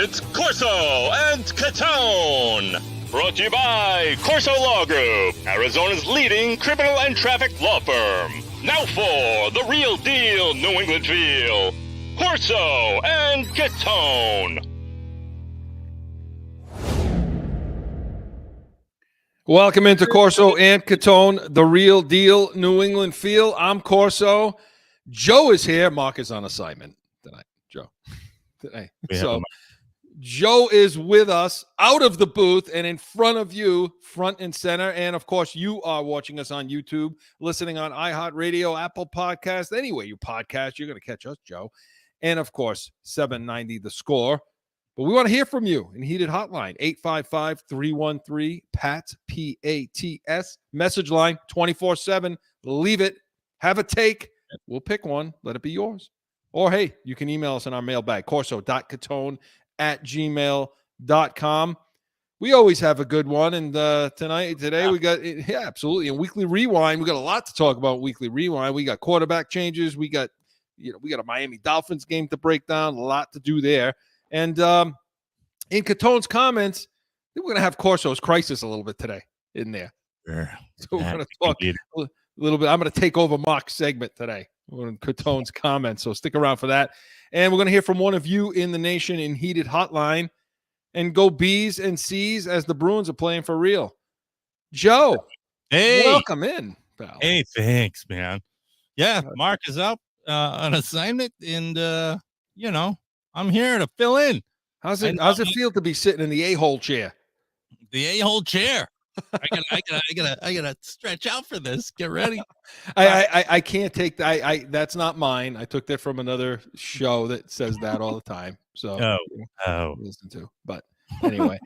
It's Corso and Catone. Brought to you by Corso Law Group, Arizona's leading criminal and traffic law firm. Now for the real deal New England feel, Corso and Catone. Welcome into Corso and Catone, the real deal New England feel. I'm Corso. Joe is here. Mark is on assignment tonight. Joe. Today. So Joe is with us out of the booth and in front of you, front and center. And of course, you are watching us on YouTube, listening on iHeartRadio, Apple Podcasts, anywhere you podcast, you're going to catch us, Joe. And of course, 790 The Score. But we want to hear from you in Heated Hotline, 855-313-PATS, P-A-T-S. Message line, 24/7. Leave it. Have a take. We'll pick one. Let it be yours. Or, hey, you can email us in our mailbag, corso.catone@gmail.com. We always have a good one. And today we got, absolutely. And Weekly Rewind, we got a lot to talk about Weekly Rewind. We got quarterback changes. We got a Miami Dolphins game to break down. A lot to do there. And in Catone's comments, we're going to have Corso's crisis a little bit today in there. Sure. So we're going to talk a little bit. I'm going to take over Mark's segment today on Catone's comments. So stick around for that. And we're going to hear from one of you in the nation in Heated Hotline. And go B's and C's as the Bruins are playing for real. Joe, hey, welcome in, pal. Hey, thanks, man. Yeah, Mark is up on assignment, and I'm here to fill in. How's it feel to be sitting in the a-hole chair? The a-hole chair. I gotta stretch out for this. Get ready. I can't take that. That's not mine. I took that from another show that says that all the time. So listen to. But anyway,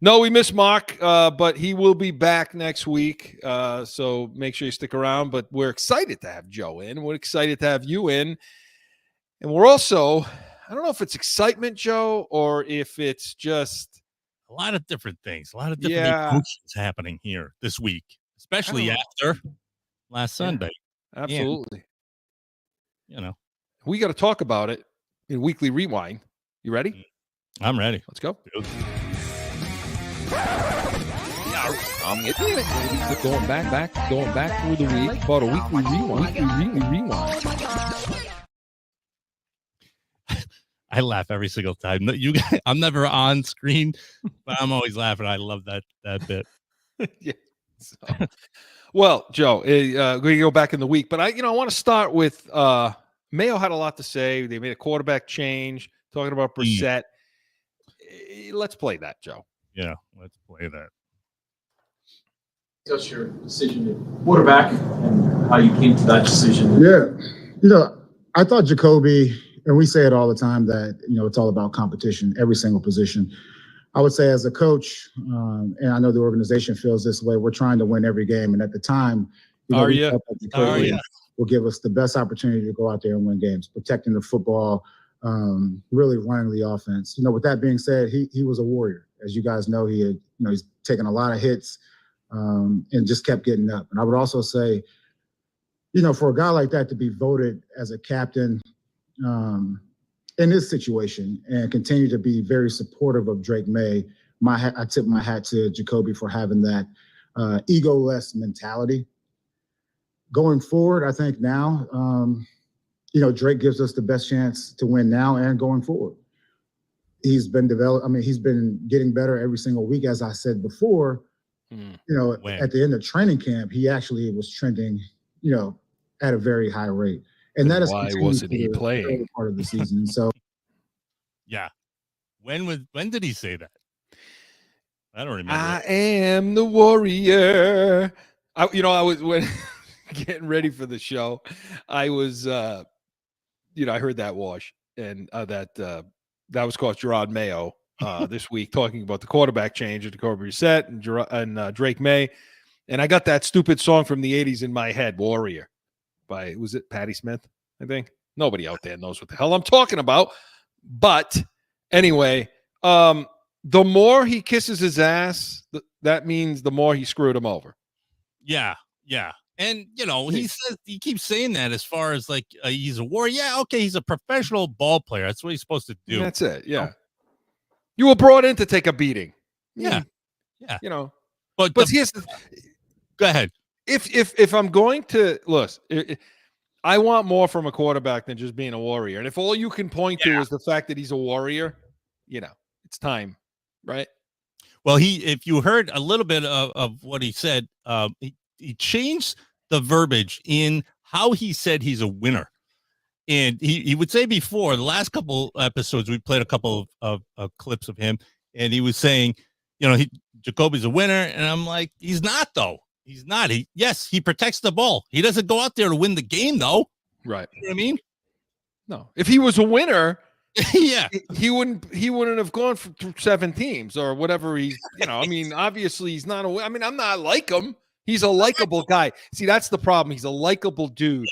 no, we miss Mark, but he will be back next week. So make sure you stick around. But we're excited to have Joe in. We're excited to have you in, and we're also, I don't know if it's excitement, Joe, or if it's just a lot of different things, a lot of different emotions happening here this week, especially after last Sunday. Absolutely. And, we got to talk about it in Weekly Rewind. You ready? I'm ready. Let's go. I'm going back through the week. About a Weekly Rewind. I laugh every single time. You guys, I'm never on screen, but I'm always laughing. I love that bit. Yeah. So, well, Joe, we're gonna go back in the week, but I want to start with Mayo had a lot to say. They made a quarterback change, talking about Brissett. Let's play that, Joe. Yeah, let's play that. Discuss your decision at quarterback and how you came to that decision. Yeah, I thought Jacoby. And we say it all the time that, it's all about competition, every single position. I would say as a coach, and I know the organization feels this way, we're trying to win every game. And at the time, Jacoby will give us the best opportunity to go out there and win games, protecting the football, really running the offense. With that being said, he was a warrior. As you guys know, he had, he's taken a lot of hits and just kept getting up. And I would also say, for a guy like that to be voted as a captain, in this situation and continue to be very supportive of Drake May. I tip my hat to Jacoby for having that ego-less mentality. Going forward, I think now, Drake gives us the best chance to win now and going forward. He's been he's been getting better every single week, as I said before. At the end of training camp, he actually was trending, at a very high rate. And that is why wasn't he playing part of the season? So, yeah. When did he say that? I don't remember. I am the warrior. I was when getting ready for the show. I was, I heard that wash and that was Coach Gerard Mayo this week talking about the quarterback change at Jacoby Brissett and Drake May, and I got that stupid song from the '80s in my head, "Warrior." Was it Patti Smith? I think nobody out there knows what the hell I'm talking about. But anyway, the more he kisses his ass, that means the more he screwed him over. Yeah. And, he keeps saying that as far as like he's a warrior. Yeah, okay, he's a professional ball player. That's what he's supposed to do. That's it. Yeah. You were brought in to take a beating. Yeah. Yeah. You know, But here's the, go ahead. if I'm going to listen, I want more from a quarterback than just being a warrior. And if all you can point to is the fact that he's a warrior, it's time, right? Well, if you heard a little bit of what he said, he changed the verbiage in how he said he's a winner. And he would say before, the last couple episodes, we played a couple of clips of him, and he was saying, Jacoby's a winner. And I'm like, he's not, though. He's not. He protects the ball. He doesn't go out there to win the game, though. Right. You know what I mean? No. If he was a winner, yeah, he wouldn't have gone through 7 teams or whatever. He's, I mean, obviously he's not I'm not like him. He's a likable guy. See, that's the problem. He's a likable dude.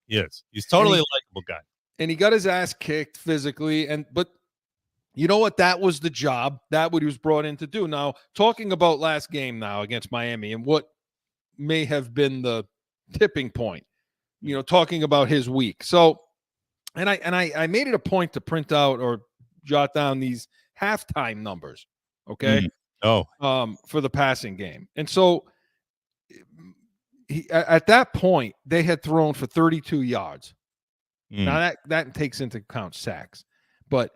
Yes. He's totally a likable guy. And he got his ass kicked physically. But you know what? That was the job. That what he was brought in to do. Now, talking about last game now against Miami and what may have been the tipping point, talking about his week. So, and I made it a point to print out or jot down these halftime numbers. Okay. For the passing game. And so at that point, they had thrown for 32 yards. Now that takes into account sacks, but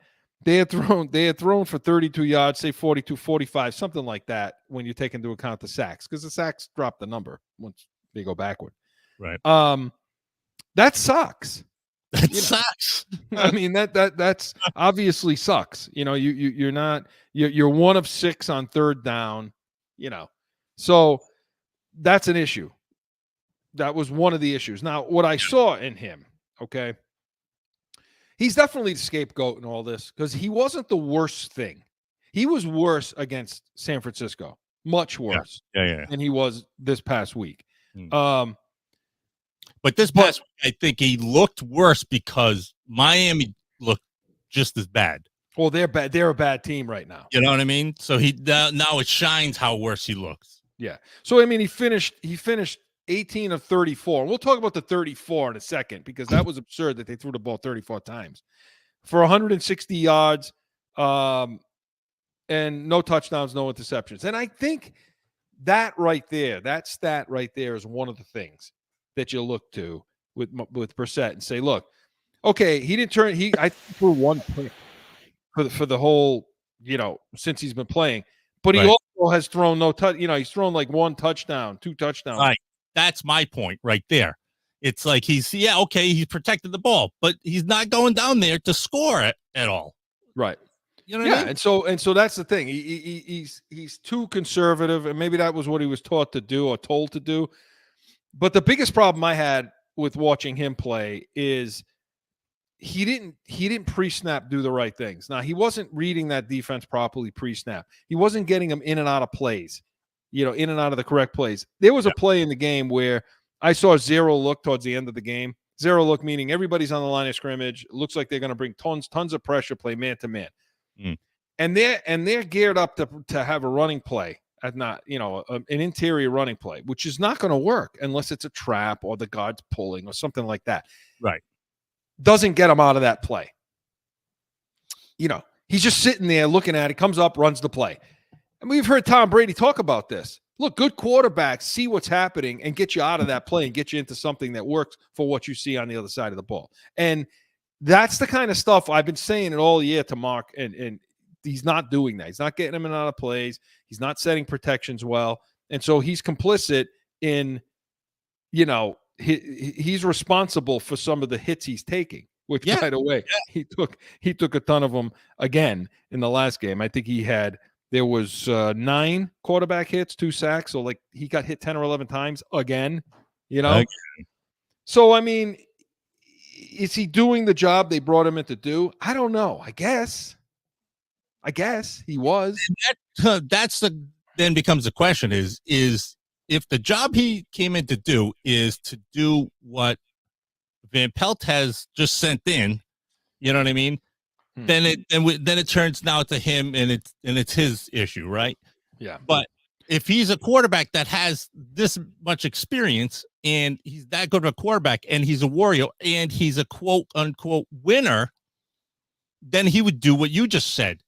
they had thrown for 32 yards, say 42, 45, something like that when you take into account the sacks, because the sacks drop the number once they go backward. Right. That sucks. That sucks. I mean, that's obviously sucks. You're 1 of 6 on third down, so that's an issue. That was one of the issues. Now, what I saw in him, okay, he's definitely the scapegoat in all this because he wasn't the worst thing. He was worse against San Francisco, much worse than he was this past week. But this past week, I think he looked worse because Miami looked just as bad. Well, they're bad. They're a bad team right now. You know what I mean? So now it shines how worse he looks. Yeah. So I mean, he finished 18 of 34. We'll talk about the 34 in a second because that was absurd that they threw the ball 34 times for 160 yards, and no touchdowns, no interceptions. And I think that stat right there is one of the things that you look to with Brissett and say, look, okay, he didn't turn. I threw 1 pick for the whole, since he's been playing, but he also has thrown no touch. He's thrown like 1 touchdown, 2 touchdowns. Right. That's my point right there. It's like he's protected the ball, but he's not going down there to score it at all. Right. You know what I mean? And so that's the thing. He's too conservative, and maybe that was what he was taught to do or told to do. But the biggest problem I had with watching him play is he didn't pre-snap do the right things. Now, he wasn't reading that defense properly pre-snap. He wasn't getting them in and out of plays, in and out of the correct plays. There was a play in the game where I saw 0 look towards the end of the game. 0 look meaning everybody's on the line of scrimmage. It looks like they're going to bring tons of pressure, play man to man. And they're geared up to have a running play. Not, an interior running play, which is not going to work unless it's a trap or the guard's pulling or something like that. Right. Doesn't get him out of that play. He's just sitting there looking at it, comes up, runs the play. And we've heard Tom Brady talk about this. Look, good quarterbacks see what's happening and get you out of that play and get you into something that works for what you see on the other side of the ball. And that's the kind of stuff I've been saying it all year to Mark, and he's not doing that. He's not getting him in and out of plays. He's not setting protections well. And so he's complicit in, he's responsible for some of the hits he's taking, which, by the way, he took a ton of them again in the last game. I think there was 9 quarterback hits, 2 sacks. So like he got hit 10 or 11 times again, Okay. So, I mean, is he doing the job they brought him in to do? I don't know. I guess he was. Then becomes the question is if the job he came in to do is to do what Van Pelt has just sent in, you know what I mean? Then it turns now to him and it's his issue, right? Yeah. But if he's a quarterback that has this much experience and he's that good of a quarterback and he's a warrior and he's a quote unquote winner, then he would do what you just said.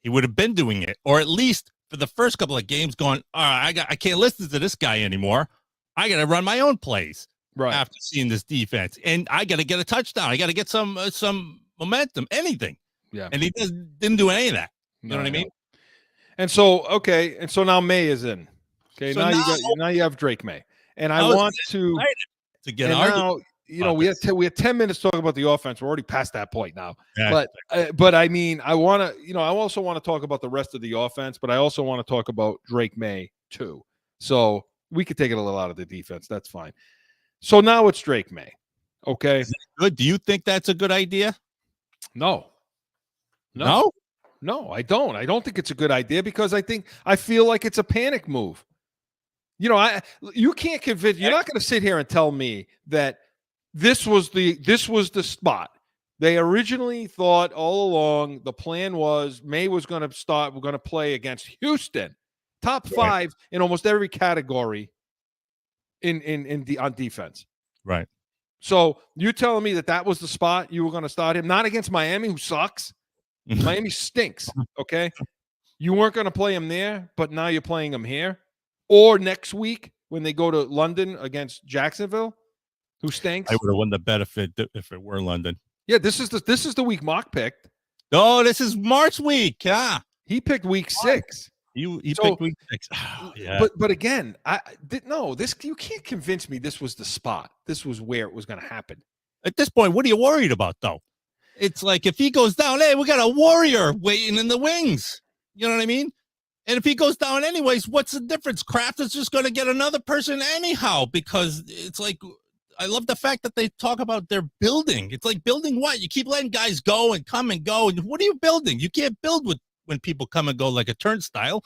he would have been doing it, or at least for the first couple of games going, all right, I can't listen to this guy anymore. I got to run my own plays after seeing this defense, and I got to get a touchdown. I got to get some momentum, anything. Yeah. And he didn't do any of that. You know what I mean? And so, okay. And so now May is in. Okay. So now you have Drake May. And I want to get now, we had 10 minutes to talk about the offense. We're already past that point now. Yeah. But I mean, I want to, I also want to talk about the rest of the offense, but I also want to talk about Drake May too. So we could take it a little out of the defense. That's fine. So now it's Drake May. Okay. Good. Do you think that's a good idea? No, I don't. I don't think it's a good idea because I feel like it's a panic move. You can't convince. You're not going to sit here and tell me that this was the spot. They originally thought all along the plan was May was going to start. We're going to play against Houston, top 5 in almost every category on defense. Right. So you're telling me that was the spot you were going to start him, not against Miami, who sucks. Miami stinks. Okay. You weren't going to play him there, but now you're playing him here. Or next week when they go to London against Jacksonville, who stinks. I would have won the bet if it were London. Yeah, this is the week Mock picked. Oh, this is March week. Yeah. He picked week 6. He picked week 6. Oh, yeah. But again, you can't convince me this was the spot. This was where it was going to happen. At this point, what are you worried about, though? It's like if he goes down, hey, we got a warrior waiting in the wings. You know what I mean? And if he goes down anyways, what's the difference? Kraft is just going to get another person anyhow, because it's like, I love the fact that they talk about their building. It's like building what? You keep letting guys go and come and go. And what are you building? You can't build when people come and go like a turnstile.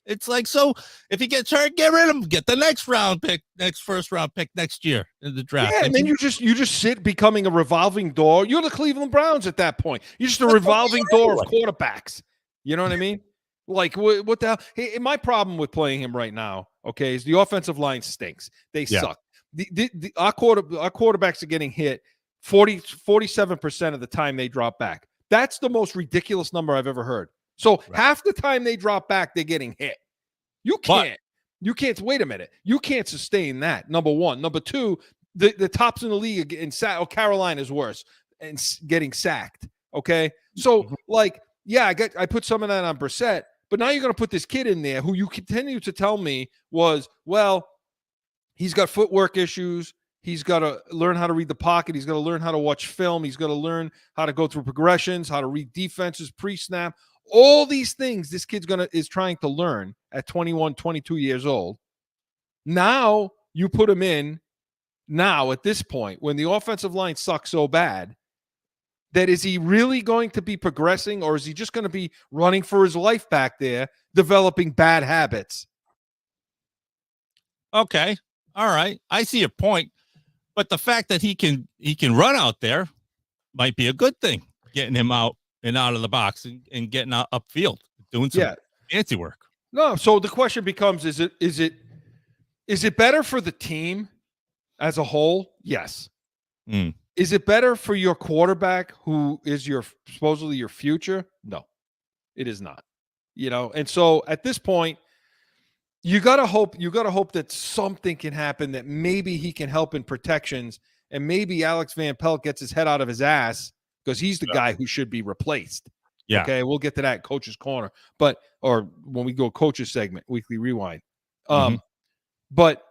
It's like, so if he gets hurt, get rid of him. Get the next first round pick next year in the draft. Yeah, and then you just sit becoming a revolving door. You're the Cleveland Browns at that point. You're just a revolving door of quarterbacks. You know what I mean? Like, what the hell? Hey, my problem with playing him right now, okay, is the offensive line stinks. They suck. Our quarterbacks are getting hit 47% of the time they drop back. That's the most ridiculous number I've ever heard. So half the time they drop back, they're getting hit. You can't. Wait a minute. You can't sustain that. Number one. Number two, the tops in the league in Carolina's worse and getting sacked. Okay, so I put some of that on Brissett, but now you're going to put this kid in there who you continue to tell me he's got footwork issues. He's got to learn how to read the pocket. He's got to learn how to watch film. He's got to learn how to go through progressions, how to read defenses, pre-snap. All these things this kid's is trying to learn at 21, 22 years old. Now you put him in at this point when the offensive line sucks so bad that is he really going to be progressing, or is he just going to be running for his life back there, developing bad habits? Okay. All right. I see your point. But the fact that he can run out there might be a good thing, getting him out and out of the box and getting out upfield, doing some fancy work. No, so the question becomes, is it better for the team as a whole? Yes. Is it better for your quarterback who is supposedly your future? No, it is not. And so at this point, you gotta hope that something can happen, that maybe he can help in protections, and maybe Alex Van Pelt gets his head out of his ass because he's the guy who should be replaced. Yeah. Okay, we'll get to that Coach's Corner, or when we go Coach's segment, Weekly Rewind. But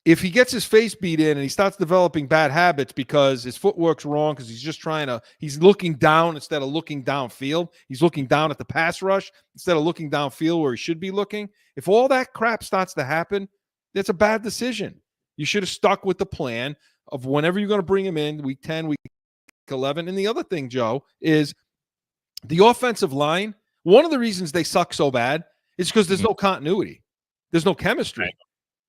if he gets his face beat in and he starts developing bad habits because his footwork's wrong, because he's looking down instead of looking downfield. He's looking down at the pass rush instead of looking downfield where he should be looking. If all that crap starts to happen, that's a bad decision. You should have stuck with the plan of whenever you're going to bring him in, week 10, week 11. And the other thing, Joe, is the offensive line. One of the reasons they suck so bad is because there's no continuity. There's no chemistry. Right.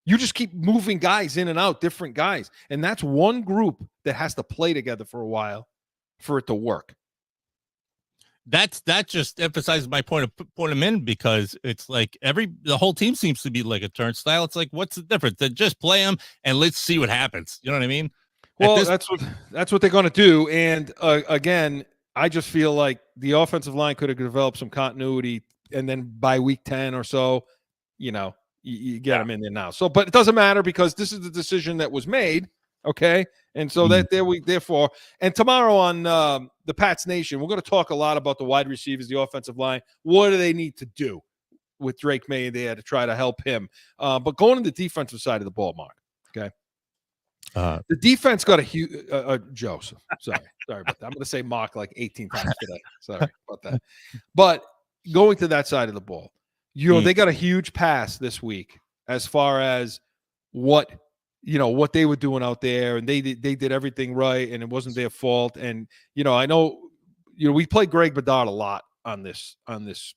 You just keep moving guys in and out, different guys. And that's one group that has to play together for a while for it to work. That just emphasizes my point of putting him in, because it's like the whole team seems to be like a turnstile. It's like, what's the difference? Then just play him and let's see what happens. You know what I mean? Well, that's what they're going to do. And again, I just feel like the offensive line could have developed some continuity, and then by week 10 or so, you get them in there now. So, but it doesn't matter because this is the decision that was made. Okay. And so therefore, and tomorrow on the Pats Nation, we're going to talk a lot about the wide receivers, the offensive line. What do they need to do with Drake May there to try to help him? But going to the defensive side of the ball, Mark. Okay. The defense got a huge Joe. Sorry about that. I'm going to say Mark like 18 times today. Sorry about that. But going to that side of the ball, they got a huge pass this week as far as what they were doing out there, and they did everything right, and it wasn't their fault. And I know we play Greg Bedard a lot on this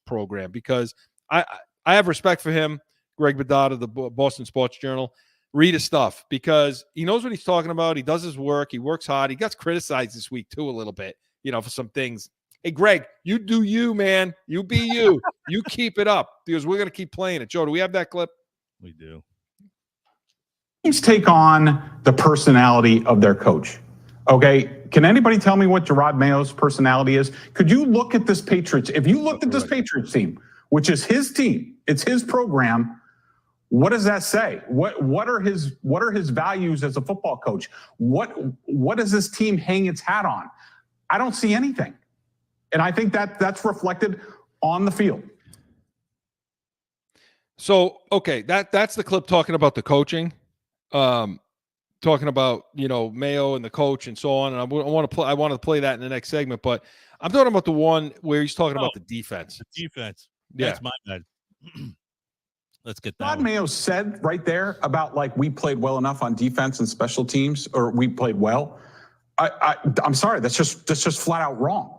program because I have respect for him, Greg Bedard of the Boston Sports Journal. Read his stuff because he knows what he's talking about. He does his work. He works hard. He got criticized this week too a little bit, for some things. Hey, Greg, you do you, man. You be you. You keep it up because we're going to keep playing it. Joe, do we have that clip? We do. Teams take on the personality of their coach. Okay, can anybody tell me what Gerard Mayo's personality is? Could you look at this Patriots? If you looked at this Patriots team, which is his team, it's his program. What does that say? What are his values as a football coach? What does this team hang its hat on? I don't see anything, and I think that's reflected on the field. So okay, that's the clip talking about the coaching. Talking about Mayo and the coach and so on, and I want to play that in the next segment, but I'm talking about the one where he's talking about the defense. The defense. Yeah. That's my bad. Let's get that. Rod Mayo said right there about we played well enough on defense and special teams, or we played well. I'm sorry, that's just flat out wrong.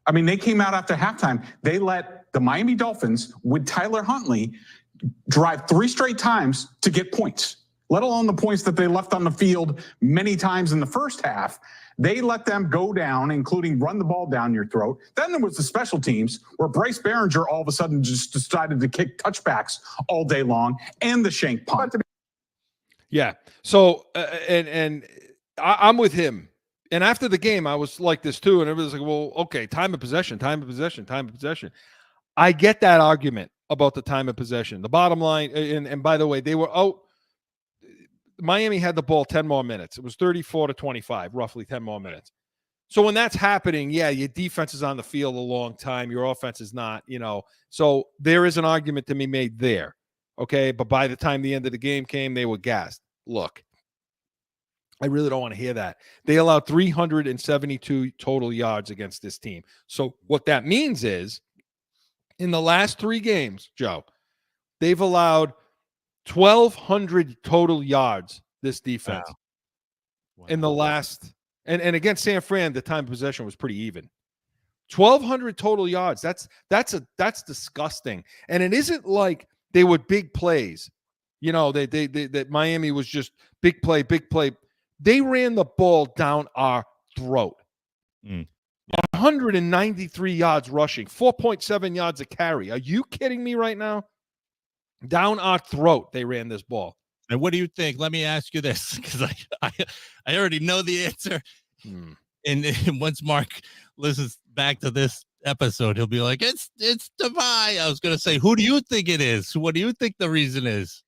I mean, they came out after halftime. They let the Miami Dolphins with Tyler Huntley drive 3 straight times to get points, let alone the points that they left on the field many times in the first half. They let them go down, including run the ball down your throat. Then there was the special teams where Bryce Behringer all of a sudden just decided to kick touchbacks all day long, and the shank punt. Yeah. So, and I'm with him. And after the game, I was like this too. And everybody's like, well, okay, time of possession. I get that argument about the time of possession. The bottom line, and by the way, they were out. Miami had the ball 10 more minutes. It was 34-25, roughly 10 more minutes. So when that's happening, yeah, your defense is on the field a long time. Your offense is not, So there is an argument to be made there, okay? But by the time the end of the game came, they were gassed. Look, I really don't want to hear that. They allowed 372 total yards against this team. So what that means is in the last 3 games, Joe, they've allowed 1,200 total yards, this defense. Wow. In the last, and against San Fran, the time of possession was pretty even. 1,200 total yards. That's disgusting. And it isn't like they were big plays. That Miami was just big play. They ran the ball down our throat. 193 yards rushing, 4.7 yards a carry. Are you kidding me right now? Down our throat, they ran this ball. And what do you think? Let me ask you this, because I already know the answer. And once Mark listens back to this episode, he'll be like, it's Tavai. I was going to say, who do you think it is? What do you think the reason is?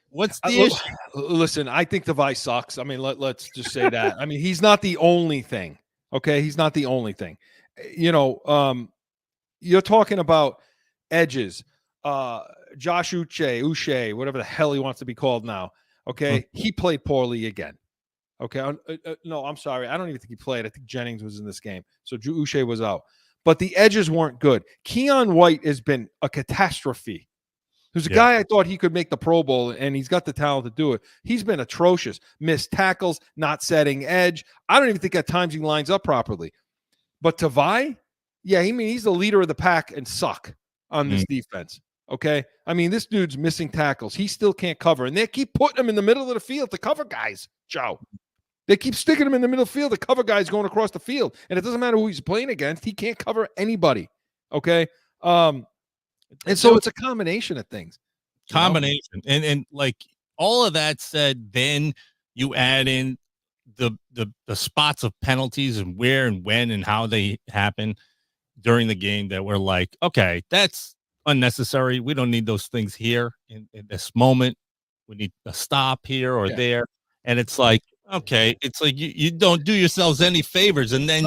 What's the issue? Listen, I think Tavai sucks. I mean, let's just say that. I mean, he's not the only thing. Okay, he's not the only thing. You're talking about edges. Josh Uche, whatever the hell he wants to be called now. Okay, he played poorly again. Okay, no, I'm sorry. I don't even think he played. I think Jennings was in this game. So Uche was out. But the edges weren't good. Keon White has been a catastrophe. There's a guy I thought he could make the Pro Bowl, and he's got the talent to do it. He's been atrocious. Missed tackles, not setting edge. I don't even think at times he lines up properly. But Tavai, he's the leader of the pack and suck on this defense. Okay? I mean, this dude's missing tackles. He still can't cover. And they keep putting him in the middle of the field to cover guys, Joe. They keep sticking him in the middle of the field to cover guys going across the field. And it doesn't matter who he's playing against. He can't cover anybody. Okay? And so it's a combination of things. And like all of that said, then you add in the spots of penalties and where and when and how they happen during the game that were like, okay, that's unnecessary. We don't need those things here in this moment. We need a stop here or there. And it's like, okay, it's like you don't do yourselves any favors, and then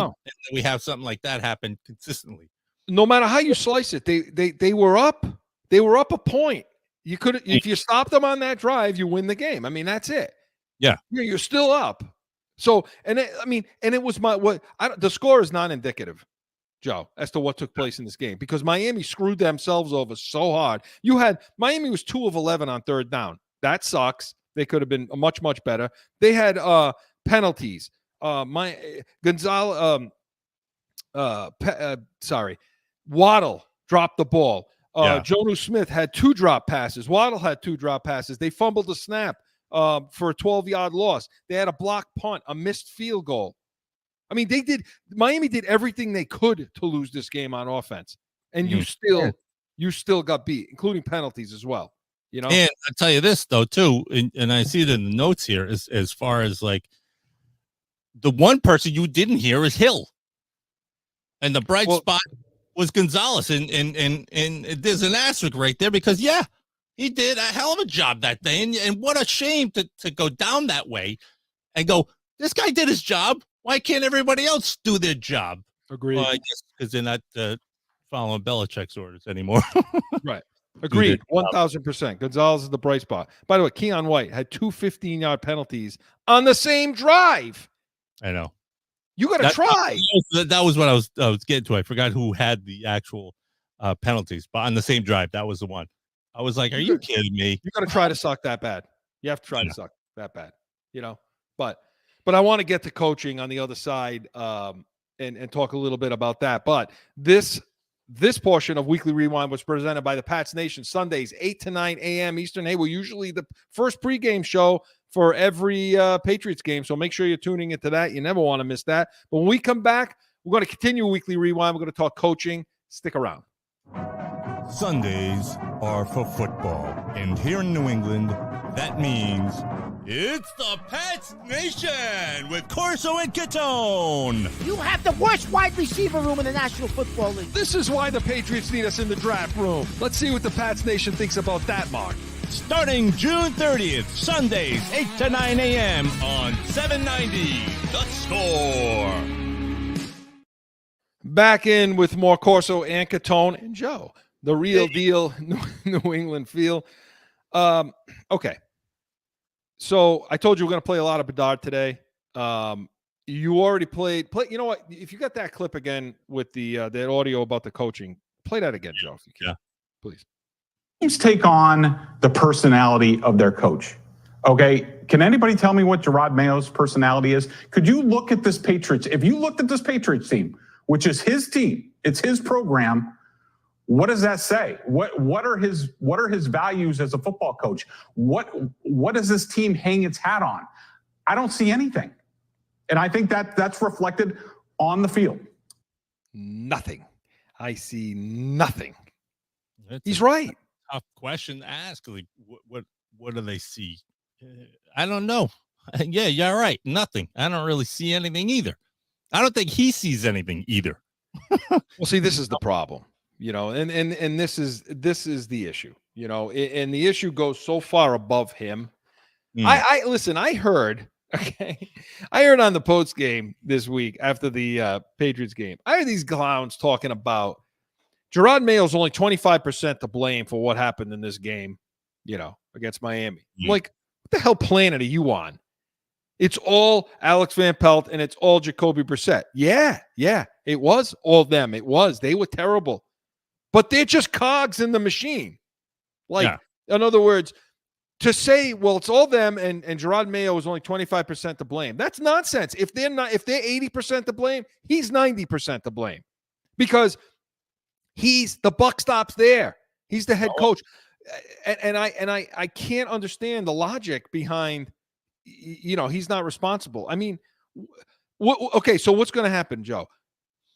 we have something like that happen consistently. No matter how you slice it, they were up. They were up a point. You could, if you stopped them on that drive, you win the game. I mean, that's it. Yeah, you're still up. So, and it was the score is not indicative, Joe, as to what took place in this game, because Miami screwed themselves over so hard. Miami was 2 of 11 on third down. That sucks. They could have been much, much better. They had penalties. Waddle dropped the ball. Jonnu Smith had 2 drop passes. Waddle had 2 drop passes. They fumbled the snap for a 12-yard loss. They had a blocked punt, a missed field goal. I mean, Miami did everything they could to lose this game on offense, and you still got beat, including penalties as well. You know, and I tell you this though too, and I see it in the notes here as far as like the one person you didn't hear is Hill, and the bright spot was Gonzalez, and there's an asterisk right there because he did a hell of a job that day, and what a shame to go down that way and go, this guy did his job. Why can't everybody else do their job? Agreed. Well, I guess because they're not following Belichick's orders anymore. Right. Agreed. 1,000%. Gonzalez is the bright spot. By the way, Keon White had 2 15-yard penalties on the same drive. I know. You got to try. That was what I was getting to. I forgot who had the actual penalties, but on the same drive, that was the one. I was like, are you kidding me? You got to try to suck that bad. You have to try to suck that bad, you know? But I want to get to coaching on the other side and talk a little bit about that. But this portion of Weekly Rewind was presented by the Pats Nation, Sundays, 8 to 9 a.m. Eastern. Hey, we're usually the first pregame show for every Patriots game, so make sure you're tuning into that. You never want to miss that. But when we come back, we're going to continue Weekly Rewind. We're going to talk coaching. Stick around. Sundays are for football, and here in New England, that means it's the Pats Nation with Corso and Catone. You have the worst wide receiver room in the National Football League. This is why the Patriots need us in the draft room. Let's see what the Pats Nation thinks about that, Mark. Starting June 30th, Sundays, 8 to 9 a.m. on 790 The Score. Back in with more Corso and Catone and Joe, the real deal New England feel. Okay. So I told you we're going to play a lot of Bedard today. You already played. You know what? If you got that clip again with that audio about the coaching, play that again, Joe, if you can, please. Teams take on the personality of their coach. Okay, can anybody tell me what Gerard Mayo's personality is? Could you look at this Patriots? If you looked at this Patriots team, which is his team, it's his program. What does that say? What are his values as a football coach? What does this team hang its hat on? I don't see anything, and I think that's reflected on the field. Nothing. I see nothing. He's right. Tough question to ask. Like, what do they see? I don't know. Yeah, you're right. Nothing. I don't really see anything either. I don't think he sees anything either. Well, see, this is the problem, you know, and this is the issue, you know, and the issue goes so far above him. I listen. I heard on the post game this week after the Patriots game, I heard these clowns talking about Gerard Mayo's only 25% to blame for what happened in this game, you know, against Miami. I'm like, what the hell planet are you on? It's all Alex Van Pelt and it's all Jacoby Brissett. Yeah, it was all them. It was. They were terrible. But they're just cogs in the machine. Like, in other words, to say, well, it's all them and Gerard Mayo is only 25% to blame. That's nonsense. If they're 80% to blame, he's 90% to blame. Because the buck stops there. He's the head coach. And I can't understand the logic behind, you know, he's not responsible. I mean, okay, so what's going to happen, Joe?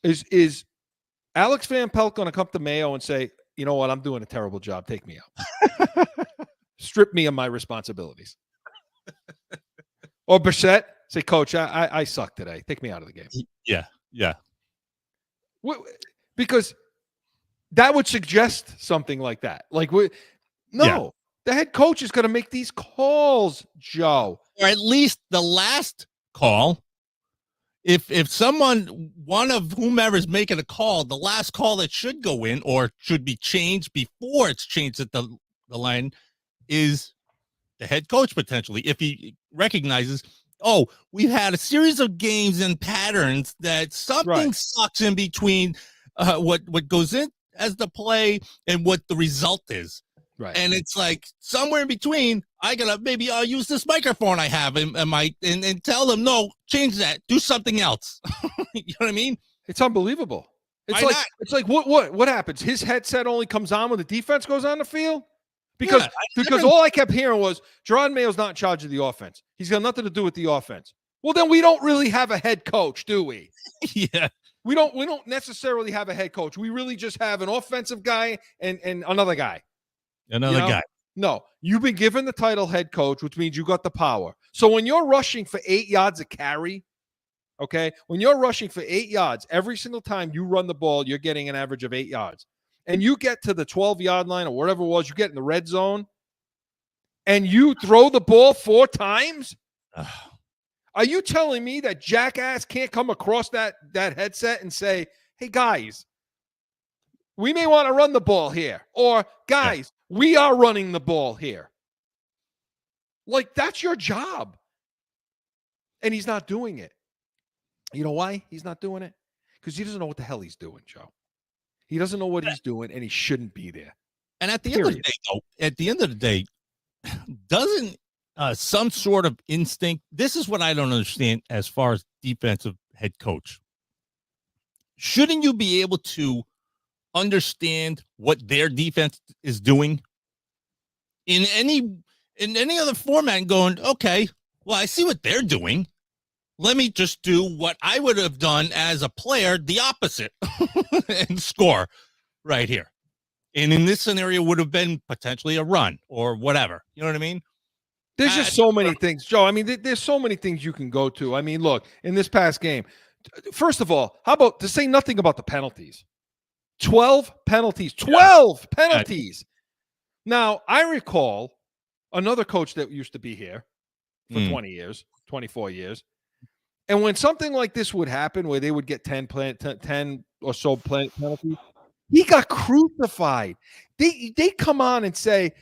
Is Alex Van Pelt going to come to Mayo and say, you know what, I'm doing a terrible job. Take me out. Strip me of my responsibilities. Or Brissett Say, Coach, I suck today. Take me out of the game. Yeah. Because that would suggest something like that. Like, the head coach is going to make these calls, Joe. Or at least the last call. If someone, one of whomever is making a call, the last call that should go in or should be changed before it's changed at the line is the head coach potentially. If he recognizes, oh, we've had a series of games and patterns that something sucks in between what goes in as the play and what the result is. Right. And it's like somewhere in between, I'll use this microphone I have and tell them, no, change that, do something else. You know what I mean? It's unbelievable. It's like what happens? His headset only comes on when the defense goes on the field? Because all I kept hearing was Gerard Mayo's not in charge of the offense. He's got nothing to do with the offense. Well, then we don't really have a head coach, do we? Yeah. We don't necessarily have a head coach. We really just have an offensive guy and another guy. Another guy. No, you've been given the title head coach, which means you got the power. So when you're rushing for 8 yards a carry, okay, when you're rushing for 8 yards, every single time you run the ball, you're getting an average of 8 yards. And you get to the 12-yard line or whatever it was, you get in the red zone, and you throw the ball 4 times? Are you telling me that jackass can't come across that headset and say, hey, guys, we may want to run the ball here. Or, guys, we are running the ball here. Like, that's your job. And he's not doing it. You know why he's not doing it? Because he doesn't know what the hell he's doing, Joe. He doesn't know what he's doing, and he shouldn't be there. And at the end of the day, doesn't some sort of instinct, this is what I don't understand as far as defensive head coach. Shouldn't you be able to understand what their defense is doing in any other format and going, okay, well, I see what they're doing. Let me just do what I would have done as a player, the opposite, and score right here. And in this scenario would have been potentially a run or whatever. You know what I mean? There's just so many things, Joe. I mean, there's so many things you can go to. I mean, look, in this past game, first of all, how about to say nothing about the penalties? 12 penalties. 12 penalties. Now, I recall another coach that used to be here for 20 years, 24 years. And when something like this would happen, where they would get 10 or so penalties, he got crucified. They come on and say,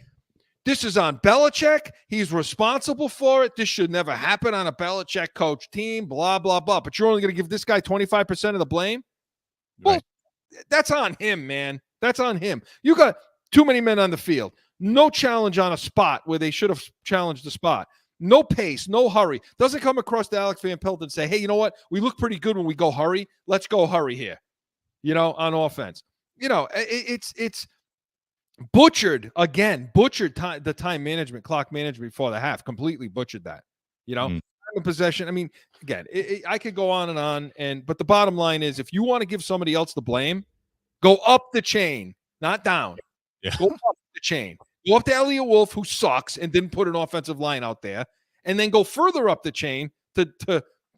this is on Belichick. He's responsible for it. This should never happen on a Belichick coach team, blah, blah, blah. But you're only going to give this guy 25% of the blame? Well, that's on him, man. That's on him. You got too many men on the field. No challenge on a spot where they should have challenged the spot. No pace, no hurry. Doesn't come across to Alex Van Pelt and say, hey, you know what? We look pretty good when we go hurry. Let's go hurry here, on offense. It's butchered again, the time management, clock management before the half, completely butchered that, time of possession. I mean, again, I could go on and on. But the bottom line is, if you want to give somebody else the blame, go up the chain, not down. Yeah. Go up the chain. Go up to Elliott Wolf, who sucks and didn't put an offensive line out there, and then go further up the chain to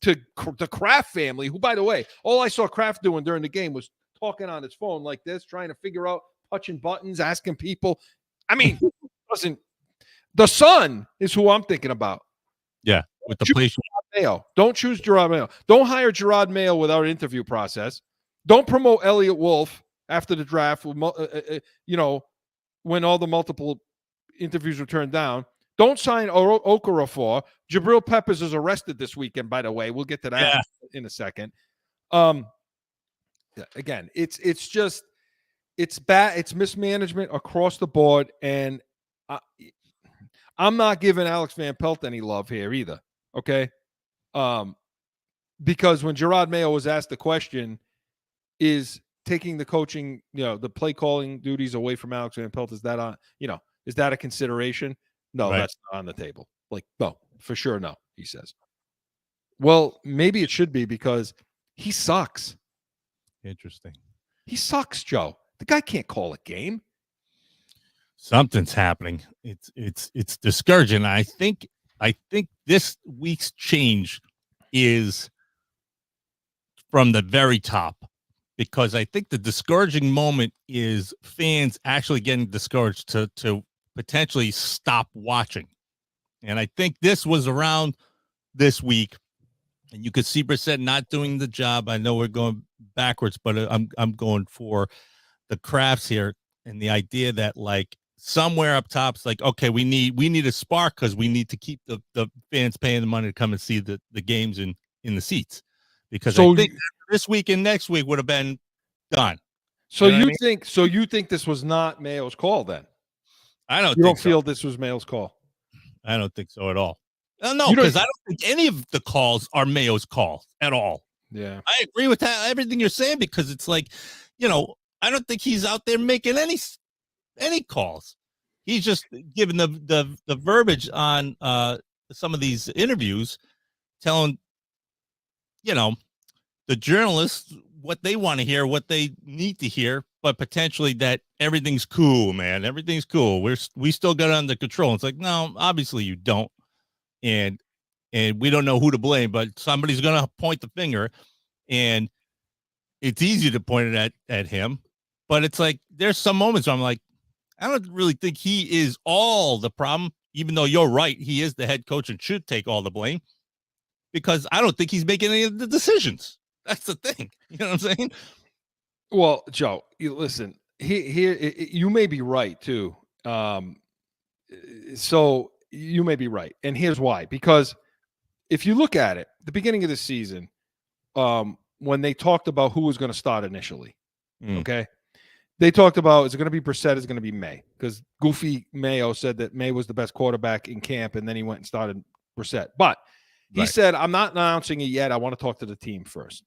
the Kraft family, who, by the way, all I saw Kraft doing during the game was talking on his phone like this, trying to figure out, touching buttons, asking people. I mean, the son is who I'm thinking about. Yeah, with the place. Mayo. Don't choose Gerard Mayo. Don't hire Gerard Mayo without an interview process. Don't promote Elliott Wolf after the draft, when all the multiple interviews were turned down. Don't sign Okafor. Jabril Peppers is arrested this weekend, by the way. We'll get to that in a second. Again, it's bad. It's mismanagement across the board, and I'm not giving Alex Van Pelt any love here either. Okay, because when Gerard Mayo was asked the question, is taking the coaching, the play calling duties away from Alex Van Pelt, is that on, is that a consideration? No, that's not on the table. Like, no, for sure. No, he says. Well, maybe it should be, because he sucks. Interesting. He sucks, Joe. The guy can't call a game. Something's happening. It's discouraging. I think this week's change is from the very top, because I think the discouraging moment is fans actually getting discouraged to potentially stop watching. And I think this was around this week, and you could see Brissett not doing the job. I know we're going backwards, but I'm going for the crafts here, and the idea that like somewhere up top's like, okay, we need a spark because we need to keep the fans paying the money to come and see the games in the seats, because I think this week and next week would have been done. So you think this was not Mayo's call then? I don't. You think don't feel this was Mayo's call? I don't think so at all. No, because I don't think any of the calls are Mayo's calls at all. Yeah, I agree with that, everything you're saying, because it's like, I don't think he's out there making any calls. He's just giving the verbiage on some of these interviews, telling the journalists what they want to hear, what they need to hear, but potentially that everything's cool, man. Everything's cool. We still got it under control. It's like, no, obviously you don't. And we don't know who to blame, but somebody's going to point the finger, and it's easy to point it at him. But it's like, there's some moments where I'm like, I don't really think he is all the problem, even though you're right. He is the head coach and should take all the blame, because I don't think he's making any of the decisions. That's the thing. You know what I'm saying? Well, Joe, listen, here you may be right too. So you may be right. And here's why. Because if you look at it, the beginning of the season, when they talked about who was going to start initially, okay, they talked about, is it going to be Brissett? Is it going to be May? Because Goofy Mayo said that May was the best quarterback in camp, and then he went and started Brissett. But he said, I'm not announcing it yet. I want to talk to the team first.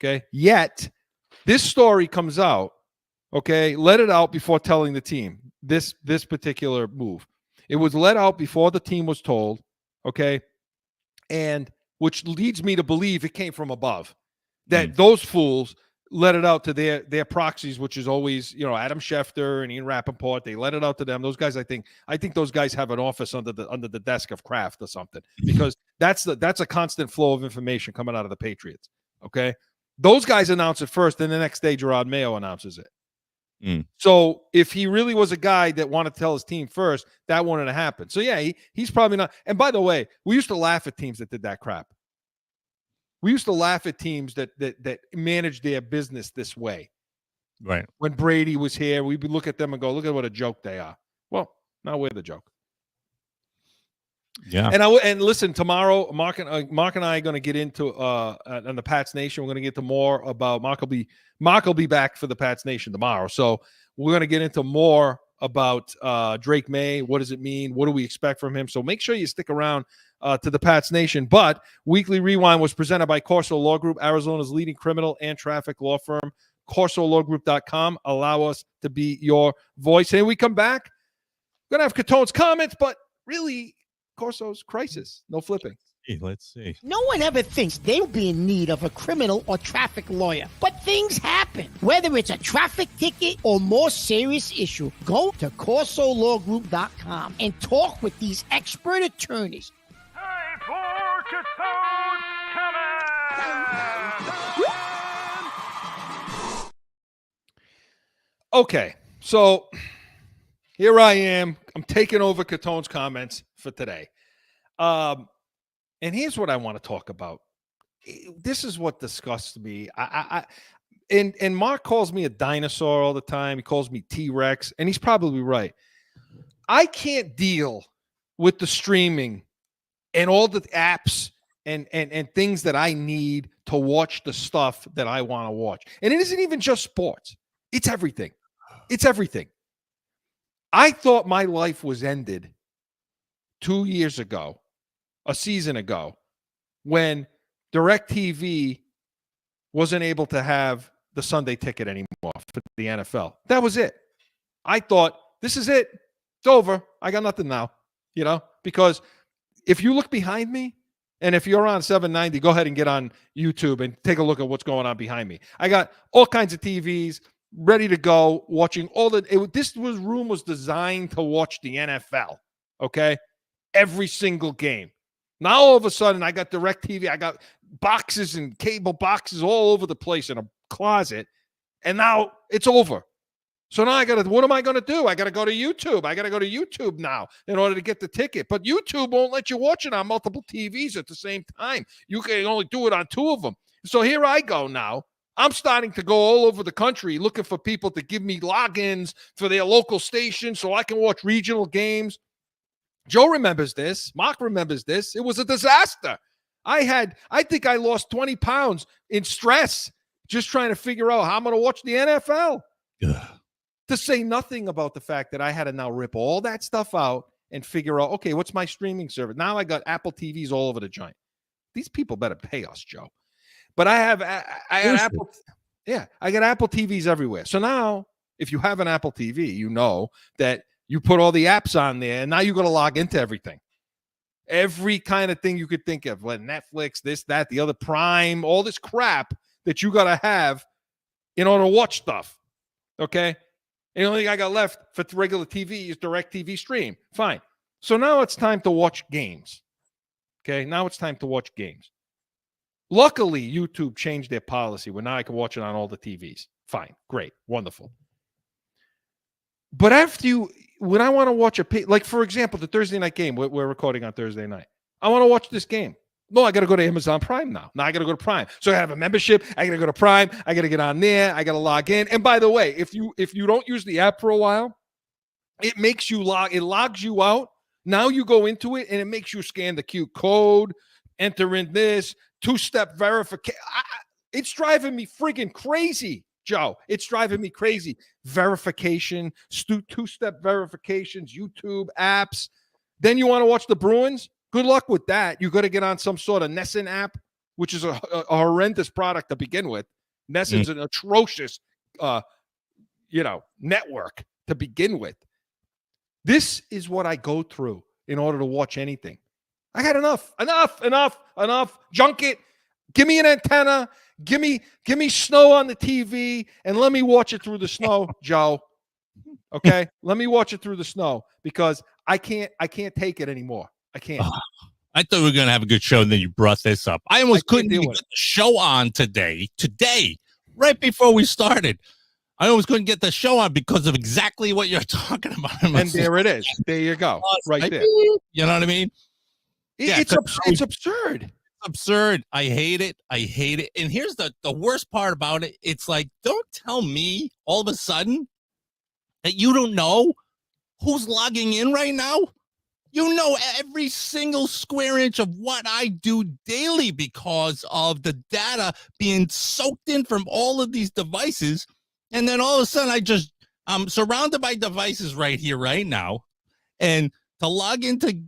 Okay. Yet this story comes out. Okay. Let it out before telling the team this particular move. It was let out before the team was told. Okay. And which leads me to believe it came from above, that those fools let it out to their proxies, which is always, Adam Schefter and Ian Rappaport. They let it out to them. Those guys, I think those guys have an office under the desk of Kraft or something, because that's a constant flow of information coming out of the Patriots. Okay. Those guys announce it first, and the next day Gerard Mayo announces it. So if he really was a guy that wanted to tell his team first, that wouldn't have happened. So yeah, he's probably not. And by the way, we used to laugh at teams that did that crap. We used to laugh at teams that managed their business this way. Right. When Brady was here, we'd look at them and go, look at what a joke they are. Well, now we're the joke. Yeah. And listen, tomorrow, Mark and I are going to get into on the Pats Nation. We're going to get to more about Mark will be back for the Pats Nation tomorrow. So we're going to get into more about Drake May. What does it mean? What do we expect from him? So make sure you stick around to the Pats Nation. But Weekly Rewind was presented by Corso Law Group, Arizona's leading criminal and traffic law firm. CorsoLawGroup.com. Allow us to be your voice. And when we come back, we're going to have Catone's comments, but really Corso's crisis. No flipping. Let's see. No one ever thinks they'll be in need of a criminal or traffic lawyer, but things happen. Whether it's a traffic ticket or more serious issue, go to CorsoLawGroup.com and talk with these expert attorneys. Time for Catone's comments. Okay, so here I am. I'm taking over Catone's comments for today. And here's what I want to talk about. This is what disgusts me. And Mark calls me a dinosaur all the time. He calls me T-Rex, and he's probably right. I can't deal with the streaming and all the apps and things that I need to watch the stuff that I want to watch. And it isn't even just sports. It's everything. It's everything. I thought my life was ended 2 years ago, a season ago, when DirecTV wasn't able to have the Sunday ticket anymore for the NFL. That was it. I thought, this is it. It's over. I got nothing now, because if you look behind me, and if you're on 790, go ahead and get on YouTube and take a look at what's going on behind me. I got all kinds of TVs ready to go, watching all this room was designed to watch the NFL, okay? Every single game. Now all of a sudden I got DirecTV. I got boxes and cable boxes all over the place in a closet. And now it's over. So now what am I going to do? I got to go to YouTube. I got to go to YouTube now in order to get the ticket. But YouTube won't let you watch it on multiple TVs at the same time. You can only do it on 2 of them. So here I go now. I'm starting to go all over the country looking for people to give me logins for their local station so I can watch regional games. Joe remembers this. Mark remembers this. It was a disaster. I think I lost 20 pounds in stress just trying to figure out how I'm going to watch the NFL. Ugh. To say nothing about the fact that I had to now rip all that stuff out and figure out, okay, what's my streaming service? Now I got Apple TVs all over the joint. These people better pay us, Joe. But I got Apple. Yeah, I got Apple TVs everywhere. So now, if you have an Apple TV, you know that you put all the apps on there, and now you got to log into everything. Every kind of thing you could think of, like Netflix, this, that, the other, Prime, all this crap that you got to have in order to watch stuff. Okay? And the only thing I got left for regular TV is DirecTV Stream. Fine. So now it's time to watch games. Okay? Now it's time to watch games. Luckily, YouTube changed their policy where now I can watch it on all the TVs. Fine. Great. Wonderful. But when I want to watch like for example, the Thursday night game, we're recording on Thursday night. I want to watch this game. No, I got to go to Amazon Prime now. Now I got to go to Prime. So I have a membership. I got to go to Prime. I got to get on there. I got to log in. And by the way, if you don't use the app for a while, it makes you it logs you out. Now you go into it and it makes you scan the QR code, enter in this 2-step verification. It's driving me friggin' crazy, Joe. It's driving me crazy. Verification, 2-step verifications, YouTube apps. Then you want to watch the Bruins? Good luck with that. You got to get on some sort of Nesson app, which is a horrendous product to begin with. Nesson's an atrocious, network to begin with. This is what I go through in order to watch anything. I had enough. Junk it. Give me an antenna. Give me snow on the TV, and let me watch it through the snow, Joe. Okay, let me watch it through the snow because I can't take it anymore. I can't. I thought we were going to have a good show, and then you brought this up. I almost couldn't even get the show on today, right before we started. I almost couldn't get the show on because of exactly what you're talking about. And there it is. There you go. Right there. You know what I mean? It's absurd. It's absurd. I hate it. And here's the worst part about it. It's like, don't tell me all of a sudden that you don't know who's logging in right now. You know every single square inch of what I do daily because of the data being soaked in from all of these devices. And then all of a sudden, I'm surrounded by devices right here, right now. And to log in to